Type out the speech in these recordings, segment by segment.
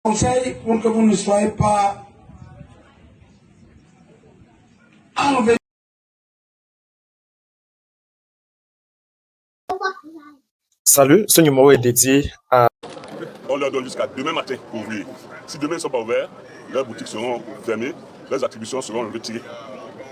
Conseil pour que vous ne soyez pas enlevé. Salut, ce numéro est dédié à... On leur donne jusqu'à demain matin pour ouvrir. Si demain ne sont pas ouverts, leurs boutiques seront fermées, leurs attributions seront retirées.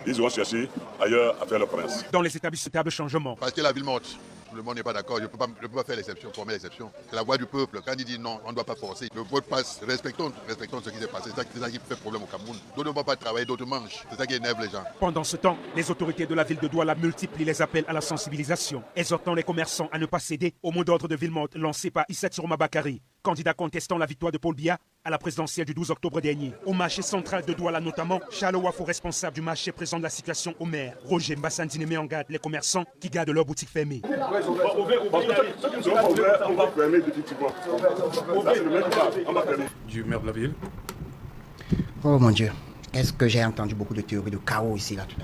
Ils iront chercher ailleurs à faire leur commerce. Dans les établissements de changement. Parce que la ville monte. Tout le monde n'est pas d'accord. Je ne peux pas faire l'exception, former l'exception. C'est la voix du peuple. Quand il dit non, on ne doit pas forcer. Le vote passe. Respectons ce qui s'est passé. C'est ça qui fait problème au Cameroun. D'autres ne vont pas travailler, d'autres mangent. C'est ça qui énerve les gens. Pendant ce temps, les autorités de la ville de Douala multiplient les appels à la sensibilisation, exhortant les commerçants à ne pas céder au mot d'ordre de Villemont lancé par Issa Tiroma Bakary, candidat contestant la victoire de Paul Biya à la présidentielle du 12 octobre dernier. Au marché central de Douala notamment, Charles Wafo, responsable du marché, présente la situation au maire. Roger Mbassandine met en garde les commerçants qui gardent leurs boutiques fermées. On va fermer définitivement. du maire de la ville. Oh mon Dieu, est-ce que j'ai entendu beaucoup de théories de chaos ici, là, tout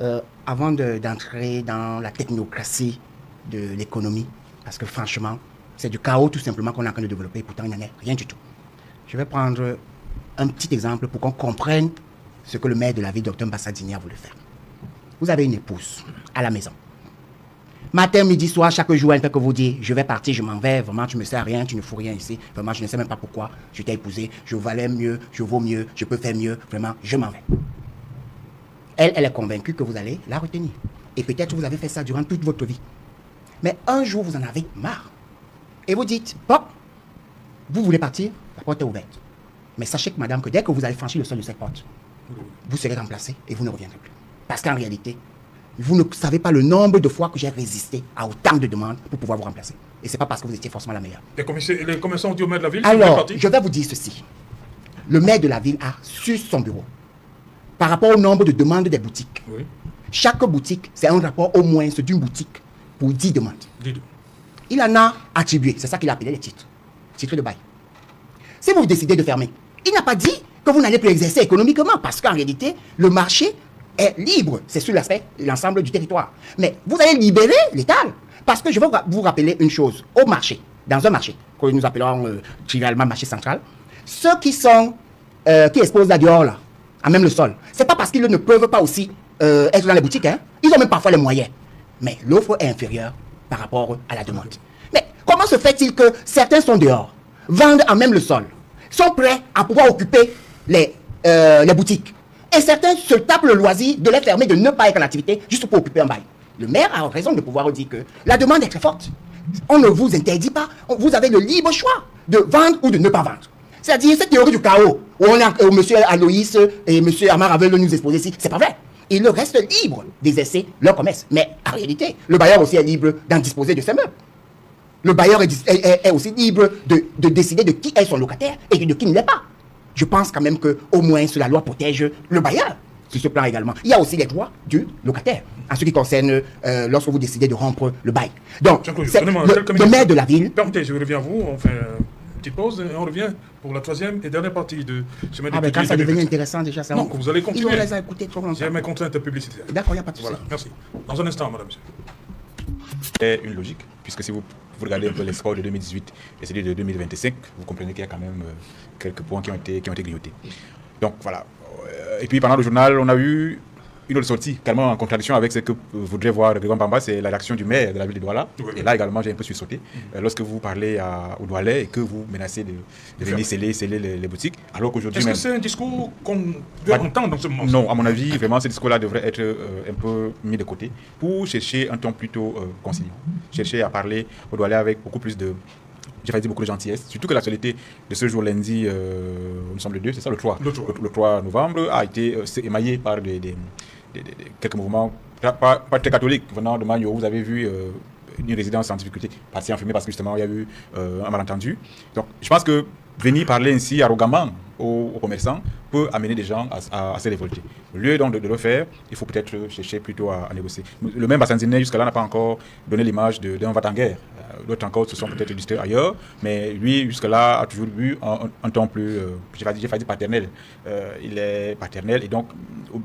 à l'heure. Avant d'entrer dans la technocratie de l'économie, parce que franchement, c'est du chaos tout simplement qu'on est en train de développer, pourtant il n'y en a rien du tout. Je vais prendre un petit exemple pour qu'on comprenne ce que le maire de la ville, Dr Mbassadini, a voulu faire. Vous avez une épouse à la maison. Matin, midi, soir, chaque jour, elle ne fait que vous dire, je vais partir, je m'en vais, vraiment, tu ne me sers à rien, tu ne fous rien ici, vraiment, je ne sais même pas pourquoi je t'ai épousé, je valais mieux, je vaux mieux, je peux faire mieux, vraiment, je m'en vais. Elle est convaincue que vous allez la retenir. Et peut-être vous avez fait ça durant toute votre vie. Mais un jour, vous en avez marre. Et vous dites, bon, vous voulez partir, la porte est ouverte. Mais sachez que madame, que dès que vous allez franchir le seuil de cette porte, vous serez remplacé et vous ne reviendrez plus. Parce qu'en réalité, vous ne savez pas le nombre de fois que j'ai résisté à autant de demandes pour pouvoir vous remplacer. Et ce n'est pas parce que vous étiez forcément la meilleure. Les commerçants ont dit au maire de la ville... Alors, je vais vous dire ceci. Le maire de la ville a sur son bureau, par rapport au nombre de demandes des boutiques. Oui. Chaque boutique, c'est un rapport au moins d'une boutique pour 10 demandes. Il en a attribué, c'est ça qu'il a appelé les titres. Titres de bail. Si vous décidez de fermer, il n'a pas dit que vous n'allez plus exercer économiquement, parce qu'en réalité, le marché est libre. C'est sur l'ensemble du territoire. Mais vous allez libérer l'étal. Parce que je veux vous rappeler une chose. Au marché, dans un marché, que nous appelons trivialement marché central, ceux qui exposent là dehors, là, à même le sol, c'est pas parce qu'ils ne peuvent pas aussi être dans les boutiques. Hein. Ils ont même parfois les moyens. Mais l'offre est inférieure par rapport à la demande. Mais comment se fait-il que certains sont dehors, vendent à même le sol, sont prêts à pouvoir occuper les boutiques, et certains se tapent le loisir de les fermer, de ne pas être en activité, juste pour occuper un bail. Le maire a raison de pouvoir dire que la demande est très forte. On ne vous interdit pas, vous avez le libre choix de vendre ou de ne pas vendre. C'est-à-dire, cette théorie du chaos, où M. Aloïs et M. Amar veulent nous exposer ici, c'est pas vrai. Ils restent libres d'exercer leur commerce. Mais en réalité, le bailleur aussi est libre d'en disposer de ses meubles. Le bailleur est aussi libre de décider de qui est son locataire et de qui ne l'est pas. Je pense quand même qu'au moins la loi protège le bailleur sur ce plan également. Il y a aussi les droits du locataire en ce qui concerne lorsque vous décidez de rompre le bail. Donc, le maire de la ville... Permettez, je reviens à vous, on fait une petite pause et on revient pour la troisième et dernière partie de ce Ah, mais quand ça devient intéressant déjà, ça... Non, vous allez continuer. Ils vont les écouter trop longtemps. J'ai mes contraintes publicitaires. D'accord, il n'y a pas de souci. Voilà, merci. Dans un instant, madame, monsieur. C'est une logique, puisque si vous regardez un peu les scores de 2018 et celui de 2025, vous comprenez qu'il y a quand même quelques points qui ont été grignotés. Donc voilà. Et puis pendant le journal, on a eu une autre sortie, carrément en contradiction avec ce que voudrait voir Grégoire Mbamba, c'est la réaction du maire de la ville de Douala. Oui. Et là également, j'ai un peu sursauté. Lorsque vous parlez aux Doualais et que vous menacez de venir sceller les boutiques, alors qu'aujourd'hui... Est-ce que c'est un discours qu'on doit entendre dans ce moment? Non, à mon avis, vraiment, ce discours-là devrait être un peu mis de côté pour chercher un ton plutôt conciliant. Chercher à parler aux Doualais avec beaucoup plus de... J'ai dit beaucoup de gentillesse, surtout que l'actualité de ce jour lundi, nous sommes le 2, c'est ça, le 3. Le 3 novembre, a été émaillé par quelques mouvements, pas très catholiques, venant de Magno. Vous avez vu une résidence en difficulté, partie enfumée parce que justement il y a eu un malentendu. Donc je pense que venir parler ainsi arrogamment aux commerçants peut amener des gens à se révolter. Au lieu donc de le faire, il faut peut-être chercher plutôt à négocier. Le même Bassandine jusqu'à là n'a pas encore donné l'image d'un va-t-en-guerre. d'autres encore se sont peut-être distraits ailleurs, mais lui, jusque-là, a toujours eu un ton plus, j'ai pas dit paternel. Il est paternel et donc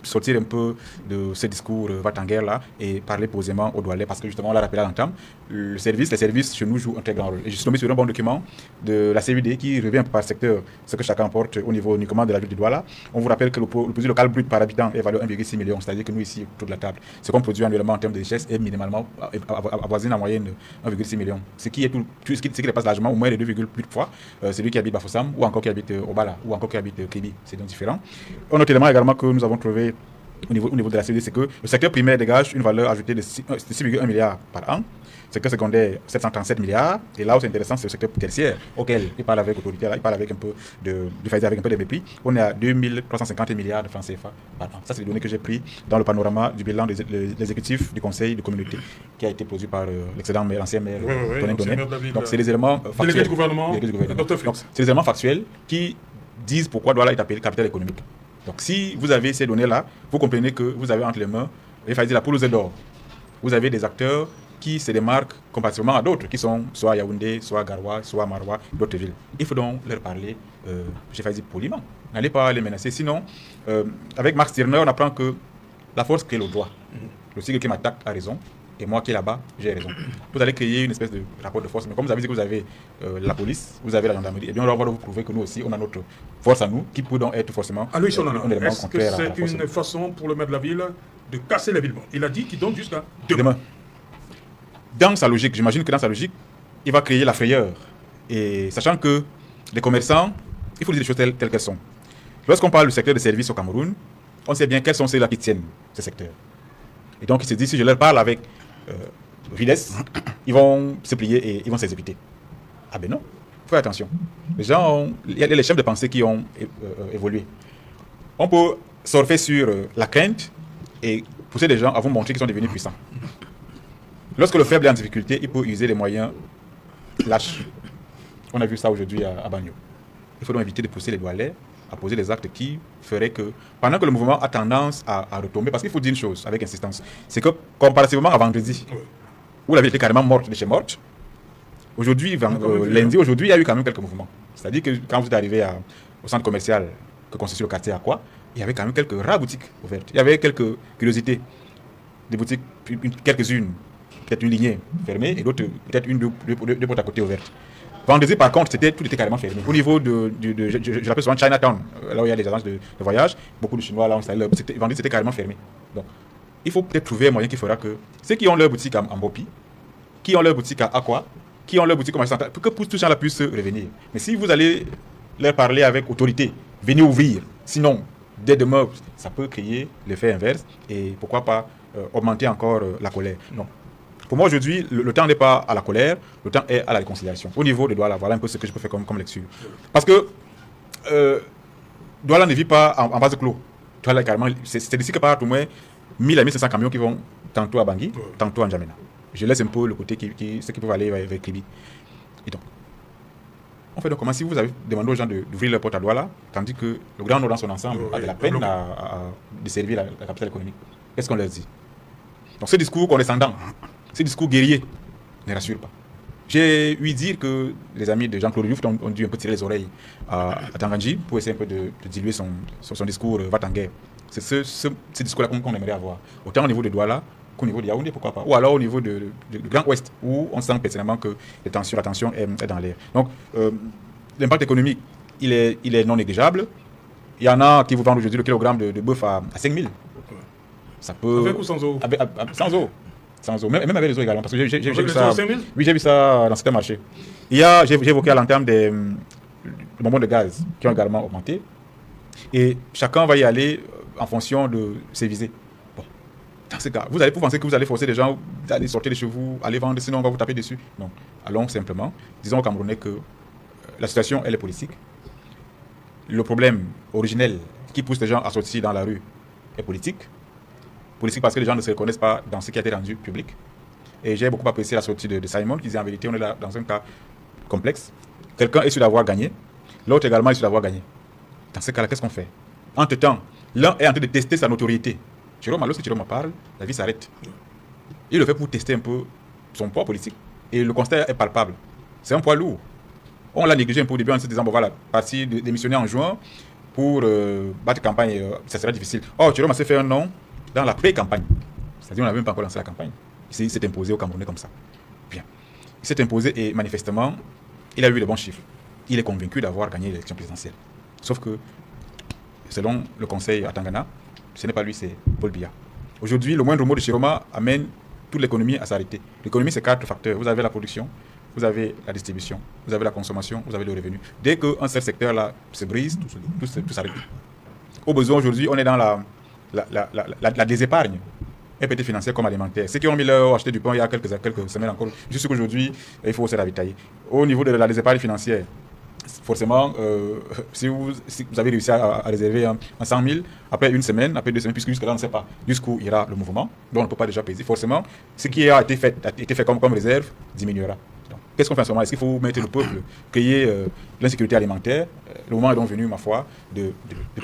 sortir un peu de ce discours va-t-en-guerre là et parler posément au Doualais, parce que justement, on l'a rappelé à l'entame, les services chez nous jouent un très grand rôle. Et je suis tombé sur un bon document de la CUD qui revient par secteur ce que chacun porte au niveau uniquement de la ville de Douala. On vous rappelle que le produit local brut par habitant est évalué à 1,6 million, c'est-à-dire que nous ici, autour de la table, ce qu'on produit annuellement en termes de richesse est minimalement avoisine en moyenne 1,6 million. Ce qui dépasse largement au moins les 2,8 fois celui qui habite Bafoussam ou encore qui habite Obala ou encore qui habite Kébi. C'est donc différent. Un autre élément également que nous avons trouvé au niveau de la CED, c'est que le secteur primaire dégage une valeur ajoutée de 6,1 milliards par an. Le secteur secondaire, 737 milliards. Et là où c'est intéressant, c'est le secteur tertiaire, auquel il parle avec autorité, il parle avec un peu avec un peu de mépris. On est à 2350 milliards de francs CFA par an. Ça, c'est les données que j'ai prises dans le panorama du bilan de l'exécutif du conseil de communauté qui a été produit par l'ancien maire Tonin. Donc, c'est des éléments factuels. Délégué du gouvernement. Donc, c'est des éléments factuels qui disent pourquoi Douala est appelé capitale économique. Donc, si vous avez ces données-là, vous comprenez que vous avez entre les mains, il fallait dire la poule aux œufs d'or. Vous avez des acteurs qui se démarquent comparativement à d'autres, qui sont soit à Yaoundé, soit à Garoua, soit à Maroua, d'autres villes. Il faut donc leur parler, j'ai failli dire poliment. N'allez pas les menacer. Sinon, avec Max Stirner, on apprend que la force crée le droit. Le tigre qui m'attaque a raison, et moi qui est là-bas, j'ai raison. Vous allez créer une espèce de rapport de force. Mais comme vous avez dit que vous avez la police, vous avez la gendarmerie, et bien on va vous prouver que nous aussi, on a notre force à nous, qui peut donc être forcément un élément est-ce que c'est une façon pour le maire de la ville de casser les villes? Il a dit qu'il donne jusqu'à demain. Dans sa logique, j'imagine que dans sa logique, il va créer la frayeur. Et sachant que les commerçants, il faut dire les choses telles qu'elles sont. Lorsqu'on parle du secteur de services au Cameroun, on sait bien quels sont ceux-là qui tiennent ce secteur. Et donc il se dit, si je leur parle avec vitesse, ils vont se plier et ils vont s'exécuter. Ah ben non, faites attention. Il y a les chefs de pensée qui ont évolué. On peut surfer sur la crainte et pousser des gens à vous montrer qu'ils sont devenus puissants. Lorsque le faible est en difficulté, il peut user les moyens lâches. On a vu ça aujourd'hui à Bagno. Il faut donc éviter de pousser les Doualais à poser des actes qui feraient que, pendant que le mouvement a tendance à retomber, parce qu'il faut dire une chose avec insistance, c'est que comparativement à vendredi, où la ville était carrément morte de chez morte, aujourd'hui, lundi, aujourd'hui, il y a eu quand même quelques mouvements. C'est-à-dire que quand vous êtes arrivé au centre commercial que constitue le quartier Aqua, il y avait quand même quelques rares boutiques ouvertes. Il y avait quelques curiosités, des boutiques, quelques-unes, peut-être une lignée fermée et d'autres, peut-être deux portes à côté ouvertes. Vendredi, par contre, tout était carrément fermé. Au niveau je l'appelle souvent Chinatown, là où il y a les agences de voyage, beaucoup de Chinois là ont installé leur boutique. Vendredi, c'était carrément fermé. Donc, il faut peut-être trouver un moyen qui fera que ceux qui ont leur boutique en Bopi, qui ont leur boutique à Aqua, qui ont leur boutique commerciale, pour que tous ces gens-là puissent revenir. Mais si vous allez leur parler avec autorité, venez ouvrir. Sinon, dès demain, ça peut créer l'effet inverse et pourquoi pas augmenter encore la colère. Non. Pour moi, aujourd'hui, le temps n'est pas à la colère, le temps est à la réconciliation. Au niveau de Douala, voilà un peu ce que je peux faire comme lecture. Parce que Douala ne vit pas en vase clos. Douala, carrément, c'est d'ici que par au moins 1000 à 1500 camions qui vont tantôt à Bangui, tantôt à N'Djamena. Je laisse un peu le côté ceux qui peuvent aller vers Kribi. Et donc, on fait donc comment si vous avez demandé aux gens d'ouvrir leur porte à Douala, tandis que le Grand Nord dans son ensemble a de la peine à desservir la capitale économique. Qu'est-ce qu'on leur dit? Donc ce discours condescendant, ce discours guerrier ne rassure pas. J'ai ouï dire que les amis de Jean-Claude Diouf ont dû un peu tirer les oreilles à Tanganji pour essayer un peu de diluer son discours va-t-en-guerre. C'est ce discours-là qu'on aimerait avoir. Autant au niveau de Douala qu'au niveau de Yaoundé, pourquoi pas. Ou alors au niveau du Grand Ouest, où on sent personnellement que la tension est dans l'air. Donc, l'impact économique, il est non négligeable. Il y en a qui vous vendent aujourd'hui le kilogramme de bœuf à 5 000. Ça peut... Avec ou sans eau? Sans eau. Sans eau. Même avec les eaux également. Parce que j'ai vu ça. Oui, j'ai vu ça dans certains marchés. J'ai évoqué à l'entame des bonbons de gaz qui ont également augmenté. Et chacun va y aller en fonction de ses visées. Bon. Dans ce cas, vous pensez que vous allez forcer les gens à aller sortir de chez vous, aller vendre, sinon on va vous taper dessus. Non. Allons simplement. Disons aux Camerounais que la situation, elle est politique. Le problème originel qui pousse les gens à sortir dans la rue est politique. Politique parce que les gens ne se reconnaissent pas dans ce qui a été rendu public. Et j'ai beaucoup apprécié la sortie de Simon qui disait en vérité on est là dans un cas complexe. Quelqu'un est sûr d'avoir gagné, l'autre également est sûr d'avoir gagné. Dans ce cas-là, qu'est-ce qu'on fait? Entre-temps, l'un est en train de tester sa notoriété. Lorsque Jérôme parle, la vie s'arrête. Il le fait pour tester un peu son poids politique. Et le constat est palpable. C'est un poids lourd. On l'a négligé un peu au début en se disant, bon voilà, parti démissionner en juin pour battre campagne, ça sera difficile. Or, Jérôme a fait un nom dans la pré-campagne. C'est-à-dire qu'on n'avait même pas encore lancé la campagne. Il s'est imposé au Camerounais comme ça. Bien. Il s'est imposé et manifestement, il a eu les bons chiffres. Il est convaincu d'avoir gagné l'élection présidentielle. Sauf que, selon le conseil à Tangana, ce n'est pas lui, c'est Paul Biya. Aujourd'hui, le moindre mot de Chiroma amène toute l'économie à s'arrêter. L'économie, c'est 4 facteurs. Vous avez la production, vous avez la distribution, vous avez la consommation, vous avez le revenu. Dès qu'un seul secteur-là se brise, tout s'arrête. Au besoin, aujourd'hui, on est dans la désépargne. Un petit financier comme alimentaire. Ceux qui ont mis leur acheter du pain il y a quelques semaines encore, je sais qu'aujourd'hui, il faut se ravitailler. Au niveau de la désépargne financière, forcément, si vous avez réussi à réserver un 100 000, après une semaine, après 2 semaines, puisque jusque-là, on ne sait pas jusqu'où ira le mouvement, donc on ne peut pas déjà peser. Forcément, ce qui a été fait comme réserve diminuera. Donc, qu'est-ce qu'on fait en ce moment? Est-ce qu'il faut mettre le peuple, créer l'insécurité alimentaire? Le moment est donc venu, ma foi, de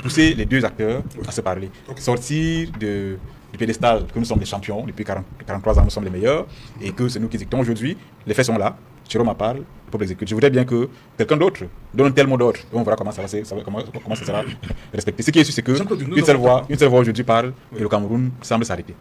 pousser les deux acteurs à se parler. Sortir du pédestal que nous sommes les champions, depuis 43 ans, nous sommes les meilleurs, et que c'est nous qui exécutons aujourd'hui. Les faits sont là. Jérôme parle, le peuple exécute. Je voudrais bien que quelqu'un d'autre donne un tel mot d'ordre, et on verra comment ça sera respecté. Ce qui est sûr, c'est qu'une seule voix aujourd'hui parle, et le Cameroun semble s'arrêter.